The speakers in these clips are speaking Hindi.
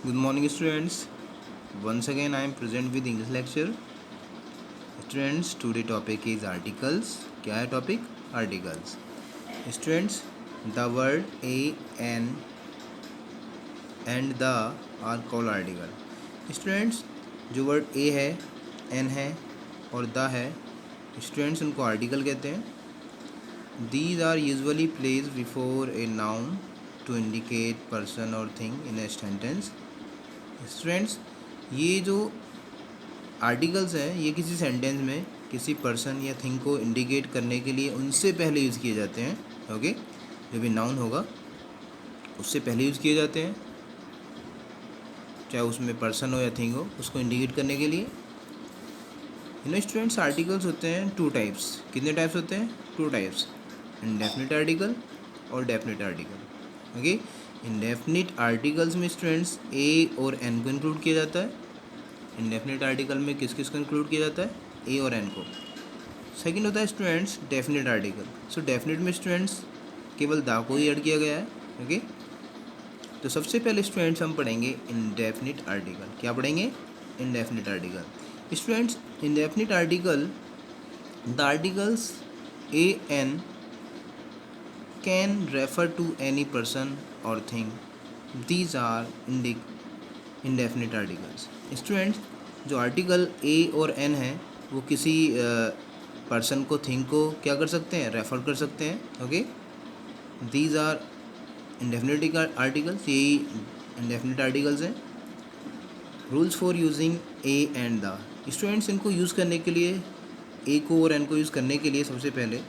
Good morning, students. Once again, I am present with English lecture. Students, today topic is articles. क्या है topic? Articles. Students, the word a and the are called article. Students, जो word a है, n है और the है, students उनको article कहते हैं. These are usually placed before a noun to indicate person or thing in a sentence. Students, ये जो आर्टिकल्स हैं ये किसी सेंटेंस में किसी पर्सन या थिंग को इंडिकेट करने के लिए उनसे पहले यूज़ किए जाते हैं. ओके, जो भी नाउन होगा उससे पहले यूज़ किए जाते हैं, चाहे उसमें पर्सन हो या थिंग हो, उसको इंडिकेट करने के लिए. स्टूडेंट्स, आर्टिकल्स होते हैं टू टाइप्स. कितने टाइप्स होते हैं? टू टाइप्स, इंडेफिनिट आर्टिकल और definite article. Okay, indefinite articles में स्टूडेंट्स ए और एन को इंक्लूड किया जाता है. इंडेफिनिट आर्टिकल में किस किस को इंक्लूड किया जाता है? ए और एन को. सेकंड होता है स्टूडेंट्स डेफिनिट आर्टिकल. सो डेफिनिट में स्टूडेंट्स केवल दा को ही ऐड किया गया है. ओके, तो सबसे पहले स्टूडेंट्स हम पढ़ेंगे इंडेफिनिट आर्टिकल. क्या पढ़ेंगे? Indefinite article. Students, indefinite article, the articles a an can refer to any person or thing. These are indefinite articles. Students, जो आर्टिकल ए और एन है वो किसी पर्सन को, थिंग को क्या कर सकते हैं? रेफ़र कर सकते हैं. Okay, these are indefinite articles. यही इंडेफिनिट आर्टिकल्स हैं. Rules for using a and the. Students, इनको यूज़ करने के लिए, ए को और एन को यूज़ करने के लिए सबसे पहले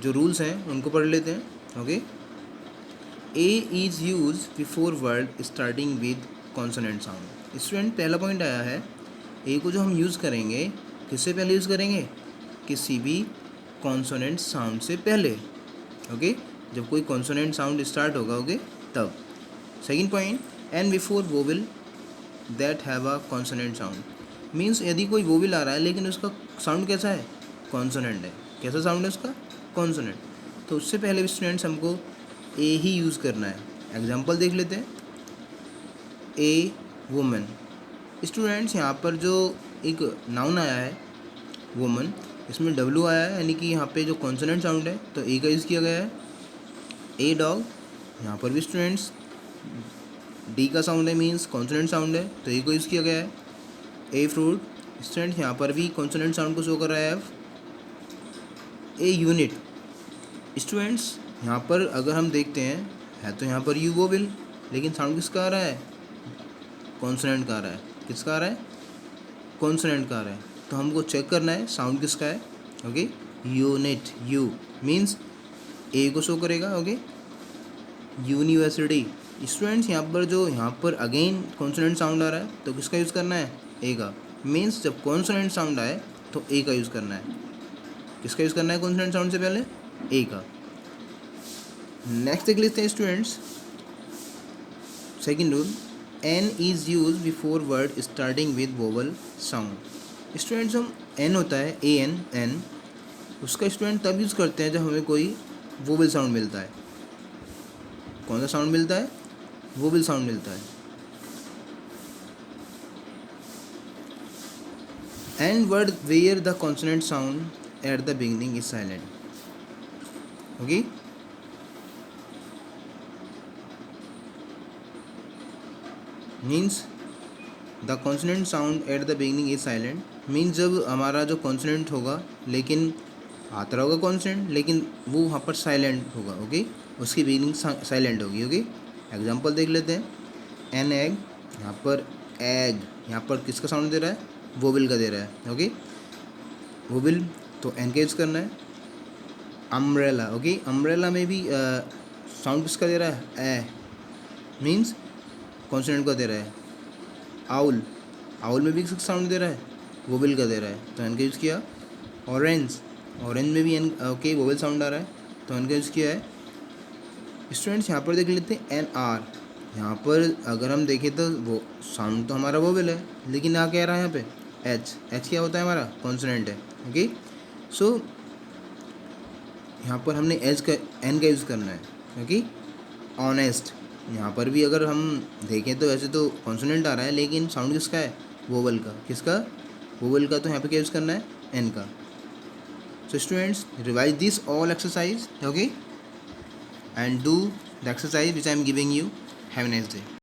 जो रूल्स हैं उनको पढ़ लेते हैं. Okay, A is use before word starting with consonant sound. Student, पहला पॉइंट आया है, ए को जो हम यूज़ करेंगे किससे पहले यूज़ करेंगे? किसी भी कॉन्सोनेंट साउंड से पहले. ओके, जब कोई कॉन्सोनेंट साउंड स्टार्ट होगा, ओके, तब. Second point, and before vowel that have a consonant sound. Means यदि कोई वोवेल आ रहा है लेकिन उसका साउंड कैसा है? कॉन्सोनेंट है. कैसा साउंड है उसका? कॉन्सोनेंट. तो उससे पहले स्टूडेंट्स हमको ए ही यूज़ करना है. एग्जांपल देख लेते हैं. A woman. स्टूडेंट्स, यहाँ पर जो एक नाउन आया है वुमन, इसमें डब्ल्यू आया है, यानी कि यहाँ पे जो कॉन्सोनेंट साउंड है तो ए का यूज़ किया गया है. ए डॉग, यहाँ पर भी स्टूडेंट्स डी का साउंड है, मीन्स कॉन्सोनेंट साउंड है, तो ए को यूज़ किया गया है. A fruit. स्टूडेंट्स, यहाँ पर भी कॉन्सोनेंट साउंड को शो कर रहा है. A unit. स्टूडेंट्स, यहाँ पर अगर हम देखते हैं है तो यहाँ पर यू वोवेल, लेकिन साउंड किसका आ रहा है? कॉन्सोनेंट का आ रहा है. किसका आ रहा है? कॉन्सोनेंट का आ रहा है. तो हमको चेक करना है साउंड किसका है. Okay, unit. यू मीन्स ए को शो करेगा. Okay, university. स्टूडेंट्स, यहाँ पर अगेन कॉन्सोनेंट साउंड आ रहा है तो किसका यूज़ करना है? ए का. मीन्स जब कॉन्सोनेंट साउंड आए तो ए का यूज़ करना है. किसका यूज़ करना है कॉन्सोनेंट साउंड से पहले? ए का. नेक्स्ट देख लेते हैं students. Second rule, an is use before word starting with vowel sound. Students, हम एन होता है ए एन एन, उसका स्टूडेंट तब यूज़ करते हैं जब हमें कोई वोवल साउंड मिलता है. कौन सा साउंड मिलता है? वोवल साउंड मिलता है. And word where the consonant sound at the beginning is silent. Okay, means the consonant sound at the beginning is silent. means जब हमारा जो consonant होगा, लेकिन आता होगा consonant, लेकिन वो वहाँ पर silent होगा. ओके, उसकी beginning silent होगी. ओके, एग्जांपल देख लेते हैं. एन एग, यहाँ पर एग, यहाँ पर किसका साउंड दे रहा है? वोवेल का दे रहा है. ओके, वोवेल, तो एन का यूज़ करना है. अम्ब्रेला. ओके, अम्ब्रेला में भी साउंड किसका दे रहा है? ए. मीन्स कॉन्सोनेंट का दे रहा है. आउल, आउल में भी किसका साउंड दे रहा है? वोवेल का दे रहा है, तो एन का यूज़ किया. ऑरेंज, ऑरेंज में भी एन, ओके, वोवेल साउंड आ रहा है, तो एन का यूज़ किया है. स्टूडेंट्स, यहाँ पर देख लेते हैं एन आर. यहाँ पर अगर हम देखें तो वो साउंड तो हमारा वोवेल है, लेकिन आ क्या रहा है यहाँ पे? एच. एच क्या होता है? हमारा कॉन्सोनेंट है. ओके, सो यहाँ पर हमने एच का, एन का यूज़ करना है. Okay, honest. यहाँ पर भी अगर हम देखें तो वैसे तो कॉन्सोनेंट आ रहा है, लेकिन साउंड किसका है? वोवल का। किसका? वोवल का। तो यहाँ पे क्या यूज़ करना है? एन का। So students, revise this all exercise, okay, and do the exercise which I am giving you. Have a nice day.